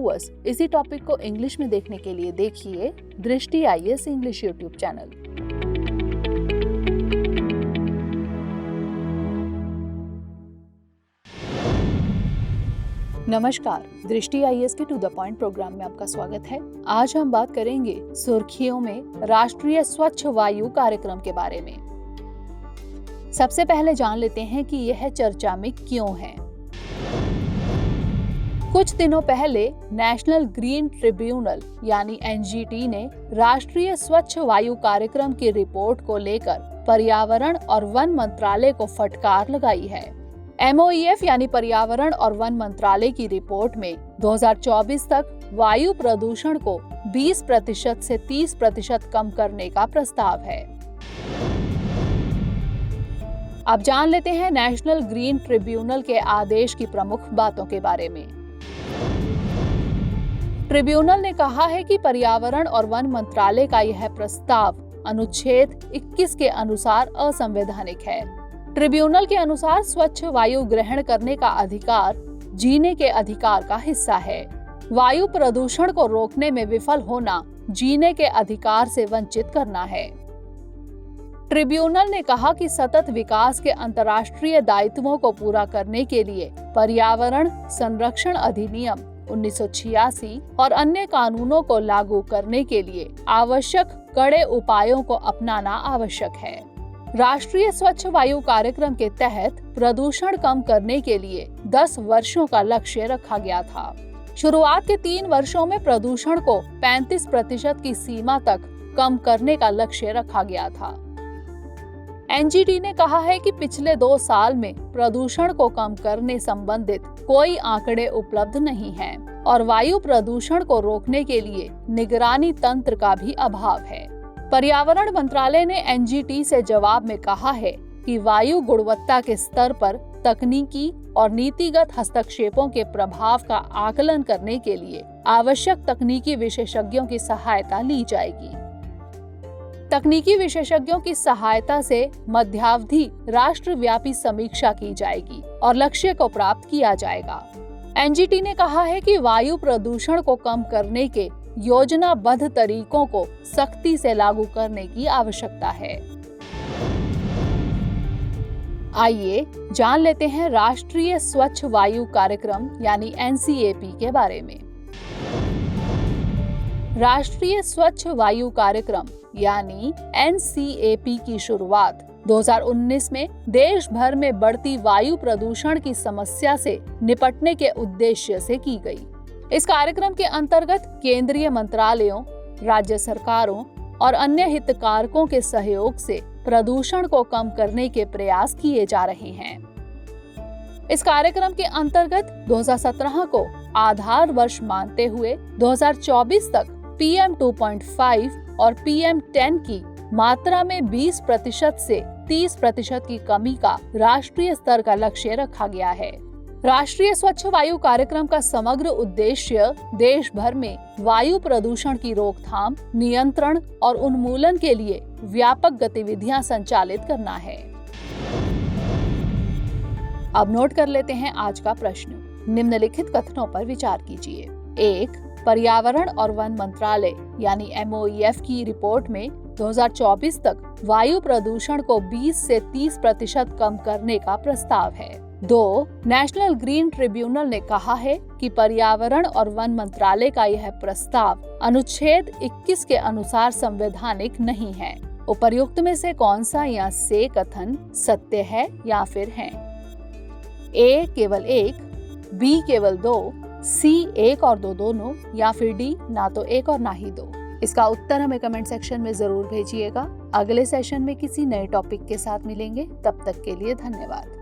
Viewers, इसी topic को English में देखने के लिए देखिए दृष्टि IAS इंग्लिश यूट्यूब चैनल। नमस्कार, दृष्टि IAS के टू द पॉइंट प्रोग्राम में आपका स्वागत है। आज हम बात करेंगे सुर्खियों में राष्ट्रीय स्वच्छ वायु कार्यक्रम के बारे में। सबसे पहले जान लेते हैं कि यह चर्चा में क्यों है। कुछ दिनों पहले नेशनल ग्रीन ट्रिब्यूनल यानी NGT ने राष्ट्रीय स्वच्छ वायु कार्यक्रम की रिपोर्ट को लेकर पर्यावरण और वन मंत्रालय को फटकार लगाई है। MOEF यानी पर्यावरण और वन मंत्रालय की रिपोर्ट में 2024 तक वायु प्रदूषण को 20% से 30% कम करने का प्रस्ताव है। अब जान लेते हैं नेशनल ग्रीन ट्रिब्यूनल के आदेश की प्रमुख बातों के बारे में। ट्रिब्यूनल ने कहा है कि पर्यावरण और वन मंत्रालय का यह प्रस्ताव अनुच्छेद 21 के अनुसार असंवैधानिक है। ट्रिब्यूनल के अनुसार स्वच्छ वायु ग्रहण करने का अधिकार जीने के अधिकार का हिस्सा है। वायु प्रदूषण को रोकने में विफल होना जीने के अधिकार से वंचित करना है। ट्रिब्यूनल ने कहा कि सतत विकास के अंतर्राष्ट्रीय दायित्वों को पूरा करने के लिए पर्यावरण संरक्षण अधिनियम 1986 और अन्य कानूनों को लागू करने के लिए आवश्यक कड़े उपायों को अपनाना आवश्यक है। राष्ट्रीय स्वच्छ वायु कार्यक्रम के तहत प्रदूषण कम करने के लिए 10 वर्षों का लक्ष्य रखा गया था। शुरुआत के 3 वर्षों में प्रदूषण को 35% की सीमा तक कम करने का लक्ष्य रखा गया था। NGT ने कहा है कि पिछले 2 साल में प्रदूषण को कम करने संबंधित कोई आंकड़े उपलब्ध नहीं हैं और वायु प्रदूषण को रोकने के लिए निगरानी तंत्र का भी अभाव है। पर्यावरण मंत्रालय ने NGT से जवाब में कहा है कि वायु गुणवत्ता के स्तर पर तकनीकी और नीतिगत हस्तक्षेपों के प्रभाव का आकलन करने के लिए आवश्यक तकनीकी विशेषज्ञों की सहायता ली जाएगी। तकनीकी विशेषज्ञों की सहायता से मध्यावधि राष्ट्रव्यापी समीक्षा की जाएगी और लक्ष्य को प्राप्त किया जाएगा। NGT ने कहा है कि वायु प्रदूषण को कम करने के योजनाबद्ध तरीकों को सख्ती से लागू करने की आवश्यकता है। आइए जान लेते हैं राष्ट्रीय स्वच्छ वायु कार्यक्रम यानी NCAP के बारे में। राष्ट्रीय स्वच्छ वायु कार्यक्रम यानी NCAP की शुरुआत 2019 में देश भर में बढ़ती वायु प्रदूषण की समस्या से निपटने के उद्देश्य से की गई। इस कार्यक्रम के अंतर्गत केंद्रीय मंत्रालयों, राज्य सरकारों और अन्य हितधारकों के सहयोग से प्रदूषण को कम करने के प्रयास किए जा रहे हैं। इस कार्यक्रम के अंतर्गत 2017 को आधार वर्ष मानते हुए 2024 तक PM 2.5 और PM 10 की मात्रा में 20% से 30% की कमी का राष्ट्रीय स्तर का लक्ष्य रखा गया है। राष्ट्रीय स्वच्छ वायु कार्यक्रम का समग्र उद्देश्य देश भर में वायु प्रदूषण की रोकथाम, नियंत्रण और उन्मूलन के लिए व्यापक गतिविधियां संचालित करना है। अब नोट कर लेते हैं आज का प्रश्न। निम्नलिखित कथनों पर विचार कीजिए। 1. पर्यावरण और वन मंत्रालय यानी MOEF की रिपोर्ट में 2024 तक वायु प्रदूषण को 20 से 30% कम करने का प्रस्ताव है। 2. नेशनल ग्रीन ट्रिब्यूनल ने कहा है कि पर्यावरण और वन मंत्रालय का यह प्रस्ताव अनुच्छेद 21 के अनुसार संवैधानिक नहीं है। उपर्युक्त में से कौन सा या से कथन सत्य है या फिर है? A केवल 1, B केवल 2, C 1 और 2 दोनों, या फिर D ना तो 1 और ना ही 2। इसका उत्तर हमें कमेंट सेक्शन में जरूर भेजिएगा। अगले सेशन में किसी नए टॉपिक के साथ मिलेंगे। तब तक के लिए धन्यवाद।